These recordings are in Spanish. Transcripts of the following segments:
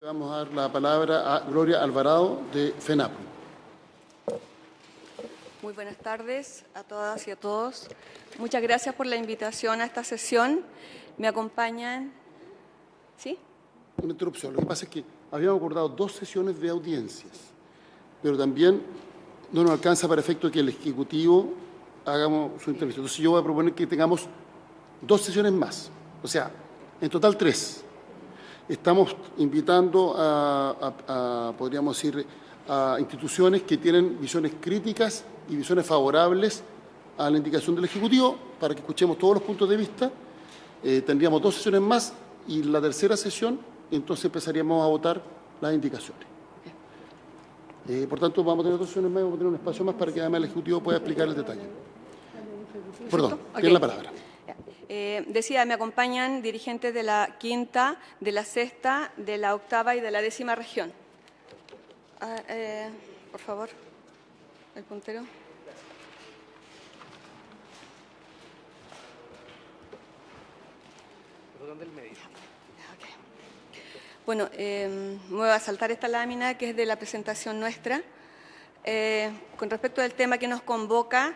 Vamos a dar la palabra a Gloria Alvarado de FENAPRO. Muy buenas tardes a todas y a todos. Muchas gracias por la invitación a esta sesión. Me acompañan... ¿Sí? Una interrupción. Lo que pasa es que habíamos acordado 2 sesiones de audiencias, pero también no nos alcanza para efecto que el Ejecutivo hagamos su intervención. Entonces yo voy a proponer que tengamos 2 sesiones más, o sea, en total 3. Estamos invitando podríamos decir, a instituciones que tienen visiones críticas y visiones favorables a la indicación del Ejecutivo para que escuchemos todos los puntos de vista. Tendríamos 2 sesiones más y la tercera sesión, entonces empezaríamos a votar las indicaciones. Por tanto, vamos a tener 2 sesiones más y vamos a tener un espacio más para que además el Ejecutivo pueda explicar el detalle. Perdón, tiene la palabra. Decía, me acompañan dirigentes de la 5ª, de la 6ª, de la 8ª y de la 10ª región. Por favor, el puntero. Bueno, me voy a saltar esta lámina que es de la presentación nuestra. Con respecto al tema que nos convoca,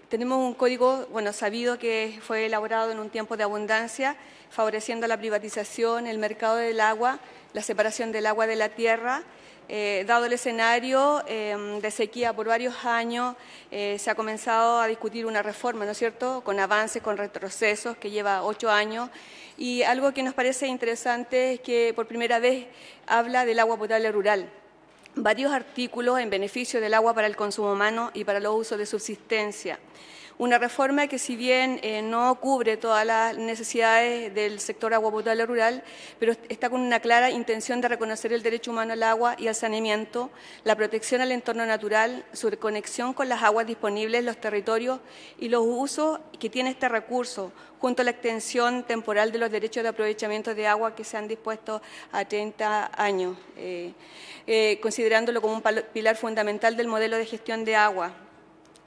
tenemos un código, sabido que fue elaborado en un tiempo de abundancia, favoreciendo la privatización, el mercado del agua, la separación del agua de la tierra. Dado el escenario de sequía por varios años, se ha comenzado a discutir una reforma, ¿no es cierto?, con avances, con retrocesos, que lleva 8 años. Y algo que nos parece interesante es que por primera vez habla del agua potable rural. Varios artículos en beneficio del agua para el consumo humano y para los usos de subsistencia. Una reforma que, si bien no cubre todas las necesidades del sector agua potable rural, pero está con una clara intención de reconocer el derecho humano al agua y al saneamiento, la protección al entorno natural, su conexión con las aguas disponibles, los territorios y los usos que tiene este recurso, junto a la extensión temporal de los derechos de aprovechamiento de agua que se han dispuesto a 30 años, considerándolo como un pilar fundamental del modelo de gestión de agua.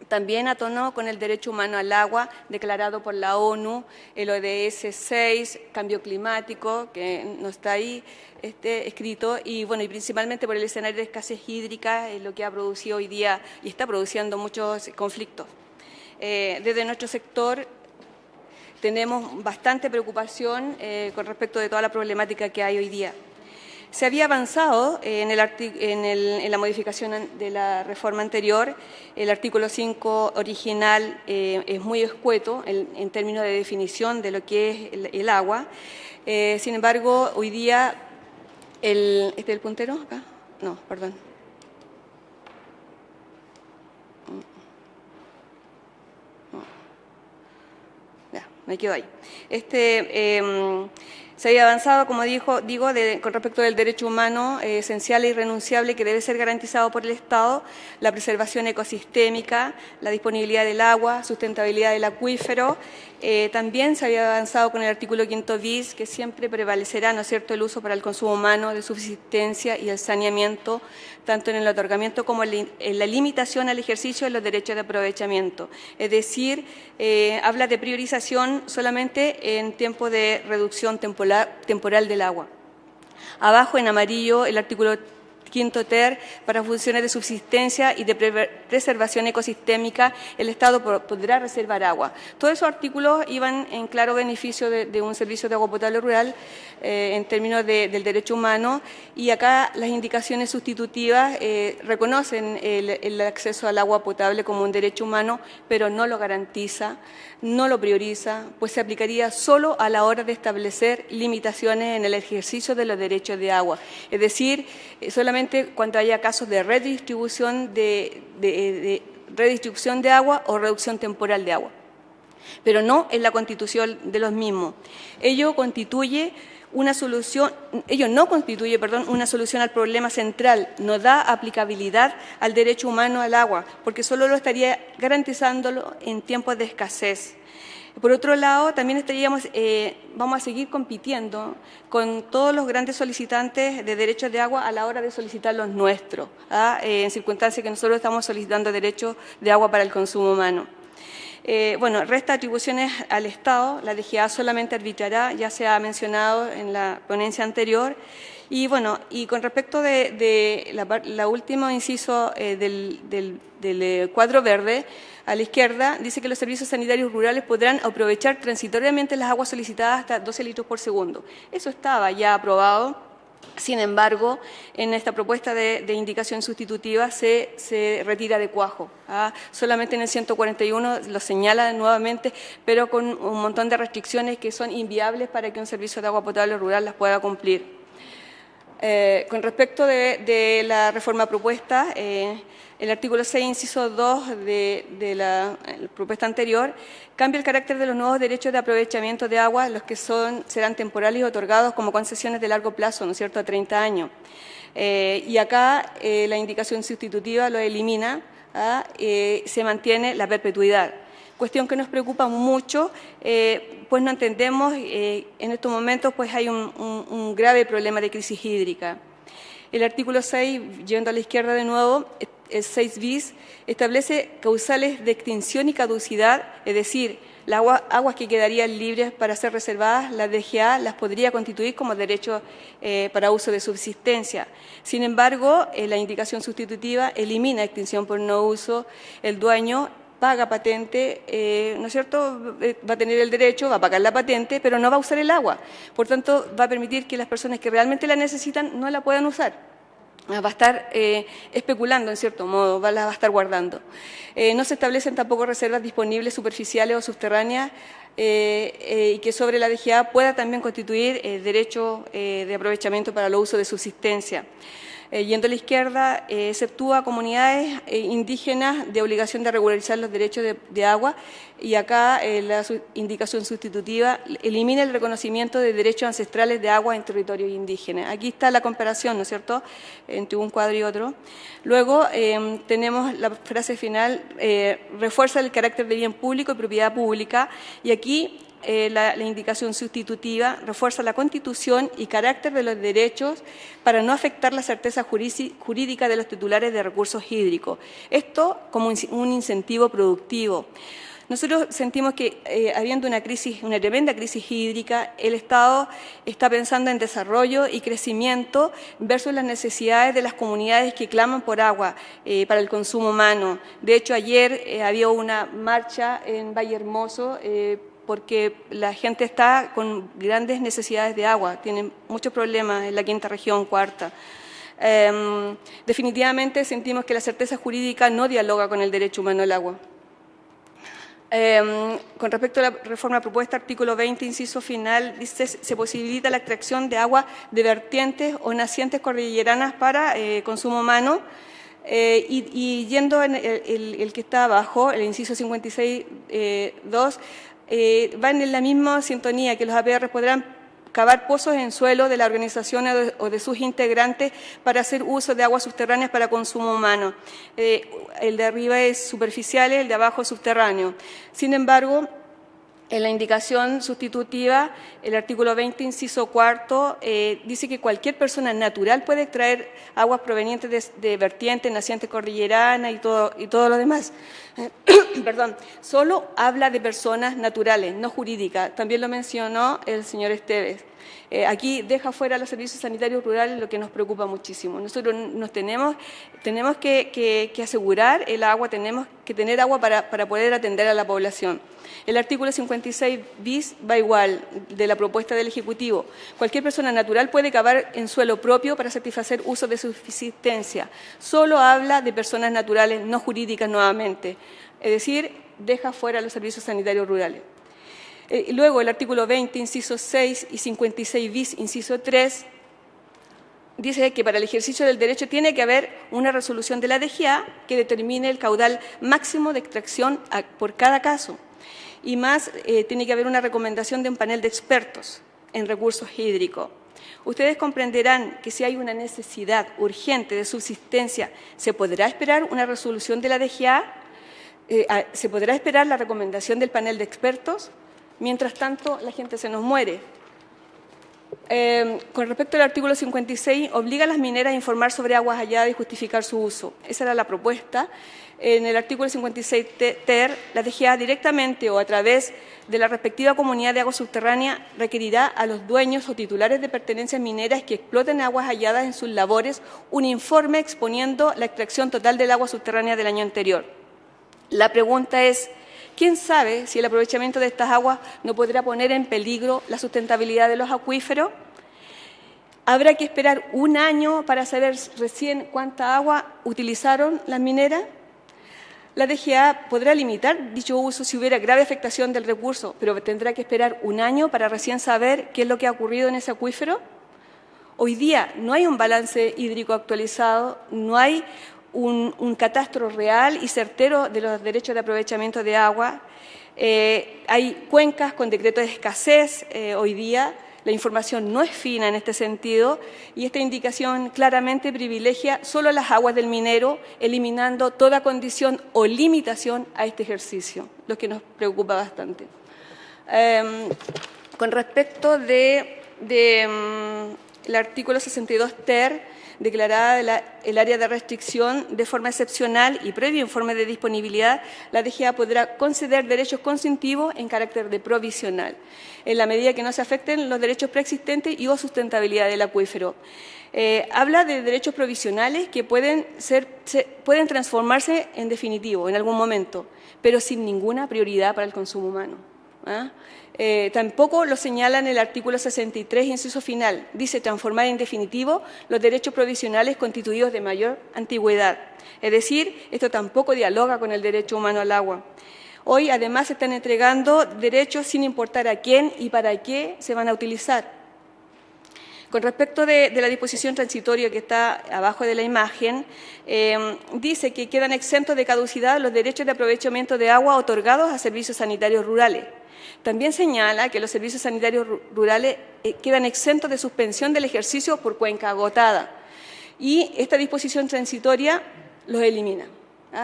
También a tono con el derecho humano al agua declarado por la ONU, el ODS 6, cambio climático, que no está ahí escrito, y principalmente por el escenario de escasez hídrica, lo que ha producido hoy día y está produciendo muchos conflictos. Desde nuestro sector tenemos bastante preocupación con respecto de toda la problemática que hay hoy día. Se había avanzado en la modificación de la reforma anterior. El artículo 5 original es muy escueto en términos de definición de lo que es el agua. Sin embargo, hoy día, ¿este es el puntero acá? No, perdón. Ya, me quedo ahí. Se había avanzado, como digo, con respecto del derecho humano esencial e irrenunciable que debe ser garantizado por el Estado, la preservación ecosistémica, la disponibilidad del agua, sustentabilidad del acuífero. También se había avanzado con el artículo 5 bis, que siempre prevalecerá, ¿no es cierto?, el uso para el consumo humano de subsistencia y el saneamiento, tanto en el otorgamiento como en la limitación al ejercicio de los derechos de aprovechamiento. Es decir, habla de priorización solamente en tiempo de reducción temporal del agua. Abajo, en amarillo, el artículo 5 ter, para funciones de subsistencia y de preservación ecosistémica, el Estado podrá reservar agua. Todos esos artículos iban en claro beneficio de un servicio de agua potable rural en términos del derecho humano, y acá las indicaciones sustitutivas reconocen el acceso al agua potable como un derecho humano, pero no lo garantiza, no lo prioriza, pues se aplicaría solo a la hora de establecer limitaciones en el ejercicio de los derechos de agua. Es decir, solamente cuando haya casos de redistribución redistribución de agua o reducción temporal de agua, pero no en la constitución de los mismos. Ello no constituye una solución al problema central, no da aplicabilidad al derecho humano al agua, porque solo lo estaría garantizándolo en tiempos de escasez. Por otro lado, también vamos a seguir compitiendo con todos los grandes solicitantes de derechos de agua a la hora de solicitar los nuestros, en circunstancias que nosotros estamos solicitando derechos de agua para el consumo humano. Bueno, resta atribuciones al Estado, la DGA solamente arbitrará, ya se ha mencionado en la ponencia anterior. Y bueno, y con respecto de la última inciso del cuadro verde, a la izquierda, dice que los servicios sanitarios rurales podrán aprovechar transitoriamente las aguas solicitadas hasta 12 litros por segundo. Eso estaba ya aprobado. Sin embargo, en esta propuesta de indicación sustitutiva se retira de cuajo. Solamente en el 141 lo señala nuevamente, pero con un montón de restricciones que son inviables para que un servicio de agua potable rural las pueda cumplir. Con respecto de la reforma propuesta, el artículo 6, inciso 2 de la propuesta anterior, cambia el carácter de los nuevos derechos de aprovechamiento de agua, los que serán temporales y otorgados como concesiones de largo plazo, ¿no es cierto?, a 30 años. Y acá la indicación sustitutiva lo elimina, se mantiene la perpetuidad. Cuestión que nos preocupa mucho, pues no entendemos, en estos momentos pues hay un grave problema de crisis hídrica. El artículo 6, yendo a la izquierda de nuevo, el 6 bis, establece causales de extinción y caducidad, es decir, las aguas que quedarían libres para ser reservadas, la DGA las podría constituir como derecho para uso de subsistencia. Sin embargo, la indicación sustitutiva elimina extinción por no uso, el dueño paga patente, ¿no es cierto?, va a tener el derecho, va a pagar la patente, pero no va a usar el agua. Por tanto, va a permitir que las personas que realmente la necesitan no la puedan usar. Va a estar especulando, en cierto modo, la va a estar guardando. No se establecen tampoco reservas disponibles superficiales o subterráneas y que sobre la DGA pueda también constituir derecho de aprovechamiento para el uso de subsistencia. Yendo a la izquierda, exceptúa a comunidades indígenas de obligación de regularizar los derechos de agua y acá la indicación sustitutiva elimina el reconocimiento de derechos ancestrales de agua en territorios indígenas. Aquí está la comparación, ¿no es cierto?, entre un cuadro y otro. Luego tenemos la frase final, refuerza el carácter de bien público y propiedad pública, y aquí la indicación sustitutiva refuerza la constitución y carácter de los derechos para no afectar la certeza jurídica de los titulares de recursos hídricos. Esto como un incentivo productivo. Nosotros sentimos que habiendo una tremenda crisis hídrica, el Estado está pensando en desarrollo y crecimiento versus las necesidades de las comunidades que claman por agua para el consumo humano. De hecho, ayer había una marcha en Valle Hermoso porque la gente está con grandes necesidades de agua, tienen muchos problemas en la quinta región, cuarta. Definitivamente sentimos que la certeza jurídica no dialoga con el derecho humano al agua. Con respecto a la reforma propuesta, artículo 20, inciso final, dice se posibilita la extracción de agua de vertientes o nacientes cordilleranas para consumo humano. Y yendo en el que está abajo, el inciso 56.2, van en la misma sintonía, que los APR podrán cavar pozos en suelo de la organización o de sus integrantes para hacer uso de aguas subterráneas para consumo humano. El de arriba es superficial, el de abajo es subterráneo. Sin embargo, en la indicación sustitutiva, el artículo 20, inciso cuarto, dice que cualquier persona natural puede extraer aguas provenientes de vertientes, nacientes cordilleranas y todo lo demás. Perdón, solo habla de personas naturales, no jurídicas. También lo mencionó el señor Esteves. Aquí deja fuera los servicios sanitarios rurales, lo que nos preocupa muchísimo. Nosotros tenemos que asegurar el agua, tenemos que tener agua para poder atender a la población. El artículo 56 bis va igual de la propuesta del Ejecutivo. Cualquier persona natural puede cavar en suelo propio para satisfacer uso de subsistencia. Solo habla de personas naturales, no jurídicas nuevamente. Es decir, deja fuera los servicios sanitarios rurales. Luego, el artículo 20, inciso 6 y 56 bis, inciso 3, dice que para el ejercicio del derecho tiene que haber una resolución de la DGA que determine el caudal máximo de extracción por cada caso. Y más, tiene que haber una recomendación de un panel de expertos en recursos hídricos. Ustedes comprenderán que si hay una necesidad urgente de subsistencia, ¿se podrá esperar una resolución de la DGA? ¿Se podrá esperar la recomendación del panel de expertos? Mientras tanto, la gente se nos muere. Con respecto al artículo 56, obliga a las mineras a informar sobre aguas halladas y justificar su uso. Esa era la propuesta. En el artículo 56 ter, la DGA directamente o a través de la respectiva comunidad de agua subterránea requerirá a los dueños o titulares de pertenencias mineras que exploten aguas halladas en sus labores un informe exponiendo la extracción total del agua subterránea del año anterior. La pregunta es, ¿quién sabe si el aprovechamiento de estas aguas no podrá poner en peligro la sustentabilidad de los acuíferos? ¿Habrá que esperar un año para saber recién cuánta agua utilizaron las mineras? La DGA podrá limitar dicho uso si hubiera grave afectación del recurso, pero tendrá que esperar un año para recién saber qué es lo que ha ocurrido en ese acuífero. Hoy día no hay un balance hídrico actualizado, no hay un catastro real y certero de los derechos de aprovechamiento de agua. Hay cuencas con decretos de escasez hoy día. La información no es fina en este sentido y esta indicación claramente privilegia solo las aguas del minero, eliminando toda condición o limitación a este ejercicio, lo que nos preocupa bastante. Con respecto del artículo 62 ter, declarada el área de restricción de forma excepcional y previo informe de disponibilidad, la DGA podrá conceder derechos consultivos en carácter de provisional, en la medida que no se afecten los derechos preexistentes y o sustentabilidad del acuífero. Habla de derechos provisionales que pueden transformarse en definitivo en algún momento, pero sin ninguna prioridad para el consumo humano. Tampoco lo señala en el artículo 63, inciso final. Dice transformar en definitivo los derechos provisionales constituidos de mayor antigüedad. Es decir, esto tampoco dialoga con el derecho humano al agua. Hoy, además, se están entregando derechos sin importar a quién y para qué se van a utilizar. Con respecto de la disposición transitoria que está abajo de la imagen, dice que quedan exentos de caducidad los derechos de aprovechamiento de agua otorgados a servicios sanitarios rurales. También señala que los servicios sanitarios rurales quedan exentos de suspensión del ejercicio por cuenca agotada. Y esta disposición transitoria los elimina.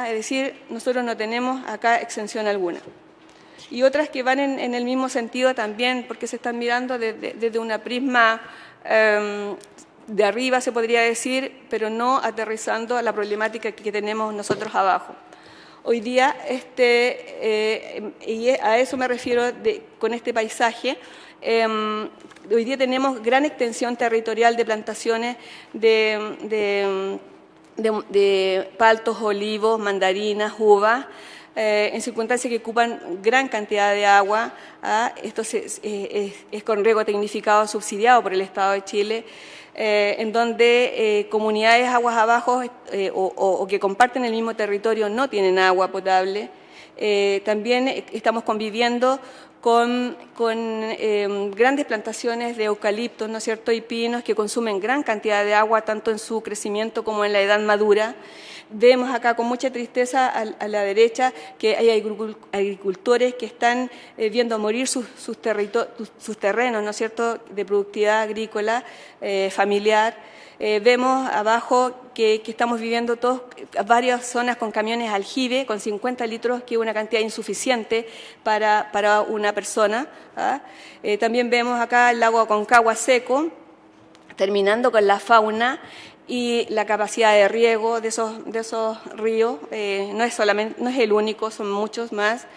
Es decir, nosotros no tenemos acá exención alguna. Y otras que van en el mismo sentido también, porque se están mirando desde una prisma de arriba, se podría decir, pero no aterrizando a la problemática que tenemos nosotros abajo. Hoy día, y a eso me refiero con este paisaje, hoy día tenemos gran extensión territorial de plantaciones de paltos, olivos, mandarinas, uvas, en circunstancias que ocupan gran cantidad de agua. Esto es con riego tecnificado subsidiado por el Estado de Chile, en donde comunidades aguas abajo o que comparten el mismo territorio no tienen agua potable. También estamos conviviendo con grandes plantaciones de eucaliptos, ¿no es cierto?, y pinos que consumen gran cantidad de agua, tanto en su crecimiento como en la edad madura. Vemos acá con mucha tristeza a la derecha que hay agricultores que están viendo morir sus terrenos, ¿no es cierto?, de productividad agrícola, familiar. Vemos abajo que estamos viviendo todos varias zonas con camiones aljibe, con 50 litros, que es una cantidad insuficiente para una persona. También vemos acá el lago Aconcagua seco, terminando con la fauna y la capacidad de riego de esos ríos. No es el único, son muchos más.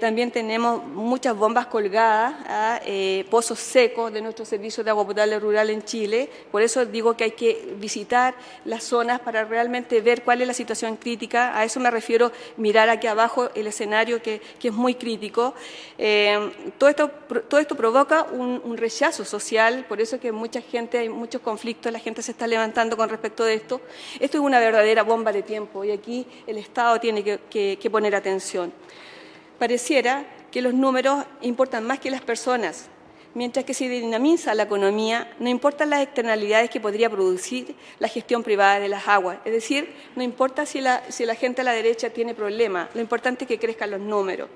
También tenemos muchas bombas colgadas, pozos secos de nuestro servicio de agua potable rural en Chile. Por eso digo que hay que visitar las zonas para realmente ver cuál es la situación crítica. A eso me refiero, mirar aquí abajo el escenario que es muy crítico. Todo esto provoca un rechazo social, por eso que hay muchos conflictos, la gente se está levantando con respecto de esto. Esto es una verdadera bomba de tiempo y aquí el Estado tiene que poner atención. Pareciera que los números importan más que las personas. Mientras que si dinamiza la economía, no importan las externalidades que podría producir la gestión privada de las aguas. Es decir, no importa si la gente a la derecha tiene problemas, lo importante es que crezcan los números.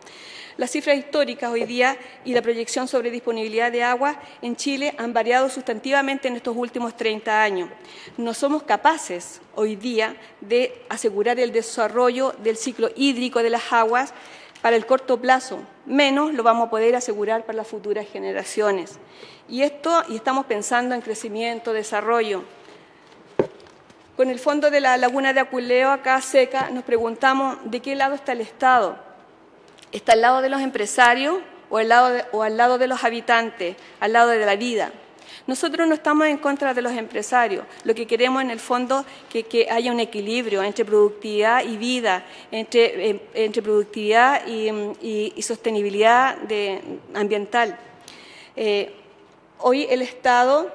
Las cifras históricas hoy día y la proyección sobre disponibilidad de agua en Chile han variado sustantivamente en estos últimos 30 años. No somos capaces hoy día de asegurar el desarrollo del ciclo hídrico de las aguas para el corto plazo, menos lo vamos a poder asegurar para las futuras generaciones. Y estamos pensando en crecimiento, desarrollo. Con el fondo de la laguna de Aculeo, acá seca, nos preguntamos de qué lado está el Estado. ¿Está al lado de los empresarios o al lado de los habitantes, al lado de la vida? Nosotros no estamos en contra de los empresarios. Lo que queremos en el fondo es que haya un equilibrio entre productividad y vida, entre productividad y sostenibilidad ambiental. Hoy el Estado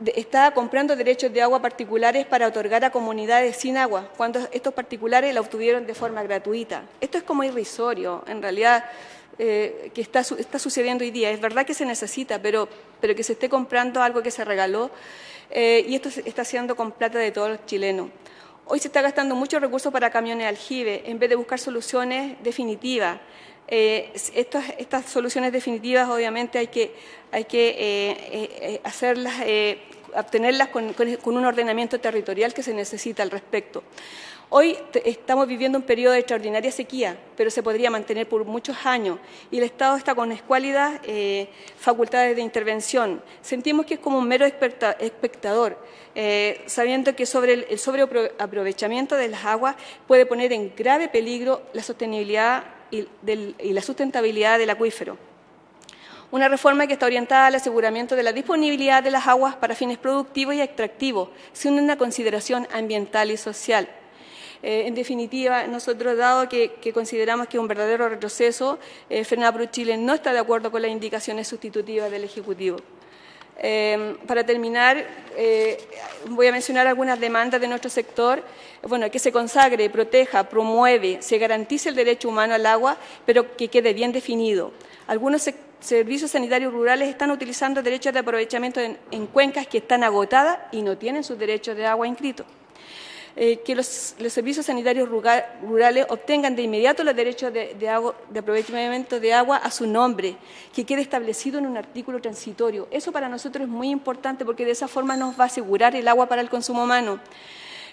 está comprando derechos de agua particulares para otorgar a comunidades sin agua, cuando estos particulares la obtuvieron de forma gratuita. Esto es como irrisorio, en realidad, que está sucediendo hoy día. Es verdad que se necesita, pero que se esté comprando algo que se regaló, y esto se está haciendo con plata de todos los chilenos. Hoy se está gastando muchos recursos para camiones aljibe, en vez de buscar soluciones definitivas. Estas soluciones definitivas obviamente hay que hacerlas, obtenerlas con un ordenamiento territorial que se necesita al respecto. Hoy estamos viviendo un periodo de extraordinaria sequía, pero se podría mantener por muchos años y el Estado está con escuálidas facultades de intervención. Sentimos que es como un mero espectador, sabiendo que el sobreaprovechamiento de las aguas puede poner en grave peligro la sostenibilidad y la sustentabilidad del acuífero. Una reforma que está orientada al aseguramiento de la disponibilidad de las aguas para fines productivos y extractivos, sin una consideración ambiental y social. En definitiva, nosotros, dado que consideramos que es un verdadero retroceso, FENAPRO Chile no está de acuerdo con las indicaciones sustitutivas del Ejecutivo. Para terminar, voy a mencionar algunas demandas de nuestro sector. Bueno, que se consagre, proteja, promueve, se garantice el derecho humano al agua, pero que quede bien definido. Algunos servicios sanitarios rurales están utilizando derechos de aprovechamiento en cuencas que están agotadas y no tienen sus derechos de agua inscritos. Que los servicios sanitarios rurales obtengan de inmediato los derechos de aprovechamiento de agua a su nombre, que quede establecido en un artículo transitorio. Eso para nosotros es muy importante porque de esa forma nos va a asegurar el agua para el consumo humano.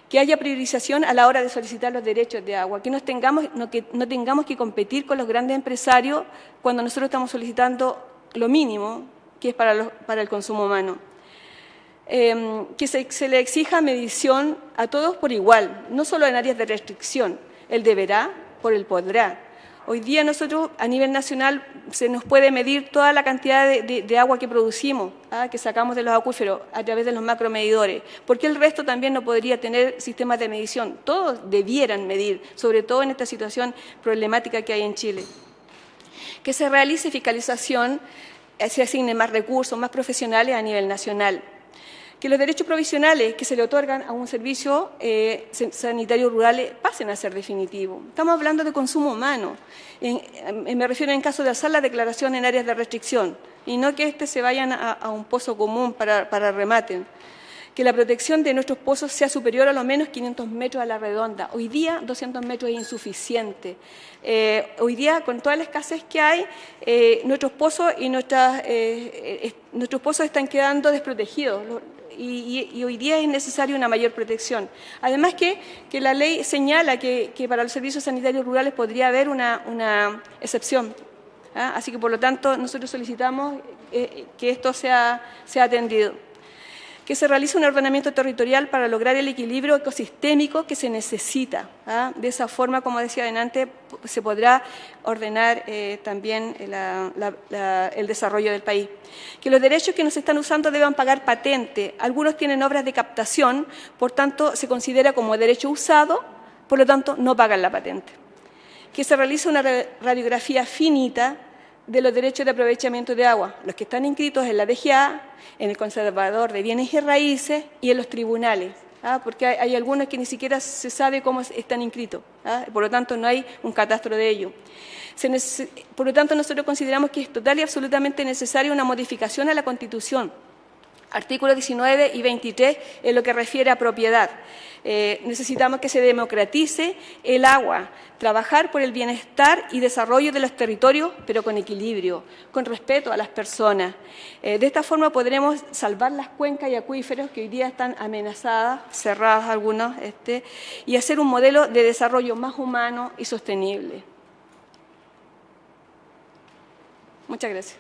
Que haya priorización a la hora de solicitar los derechos de agua, que no tengamos que competir con los grandes empresarios cuando nosotros estamos solicitando lo mínimo, que es para el consumo humano. Que se le exija medición a todos por igual, no solo en áreas de restricción, el deberá por el podrá. Hoy día nosotros a nivel nacional se nos puede medir toda la cantidad de agua que producimos, que sacamos de los acuíferos a través de los macromedidores. ¿Por qué el resto también no podría tener sistemas de medición? Todos debieran medir, sobre todo en esta situación problemática que hay en Chile. Que se realice fiscalización, se asignen más recursos, más profesionales a nivel nacional. Que los derechos provisionales que se le otorgan a un servicio sanitario rural pasen a ser definitivos. Estamos hablando de consumo humano. Me refiero en caso de hacer la declaración en áreas de restricción y no que se vayan a un pozo común para remate. Que la protección de nuestros pozos sea superior a lo menos 500 metros a la redonda. Hoy día 200 metros es insuficiente. Hoy día, con toda la escasez que hay, nuestros pozos están quedando desprotegidos. Y hoy día es necesaria una mayor protección. Además que la ley señala que para los servicios sanitarios rurales podría haber una excepción. Así que, por lo tanto, nosotros solicitamos que esto sea atendido. Que se realice un ordenamiento territorial para lograr el equilibrio ecosistémico que se necesita. De esa forma, como decía adelante, se podrá ordenar también el desarrollo del país. Que los derechos que nos están usando deban pagar patente. Algunos tienen obras de captación, por tanto, se considera como derecho usado, por lo tanto, no pagan la patente. Que se realice una radiografía finita de los derechos de aprovechamiento de agua, los que están inscritos en la DGA, en el Conservador de Bienes y Raíces y en los tribunales, porque hay algunos que ni siquiera se sabe cómo están inscritos, por lo tanto no hay un catastro de ello. Por lo tanto, nosotros consideramos que es total y absolutamente necesaria una modificación a la Constitución, artículos 19 y 23 en lo que refiere a propiedad. Necesitamos que se democratice el agua, trabajar por el bienestar y desarrollo de los territorios, pero con equilibrio, con respeto a las personas. De esta forma podremos salvar las cuencas y acuíferos que hoy día están amenazadas, cerradas algunos, y hacer un modelo de desarrollo más humano y sostenible. Muchas gracias.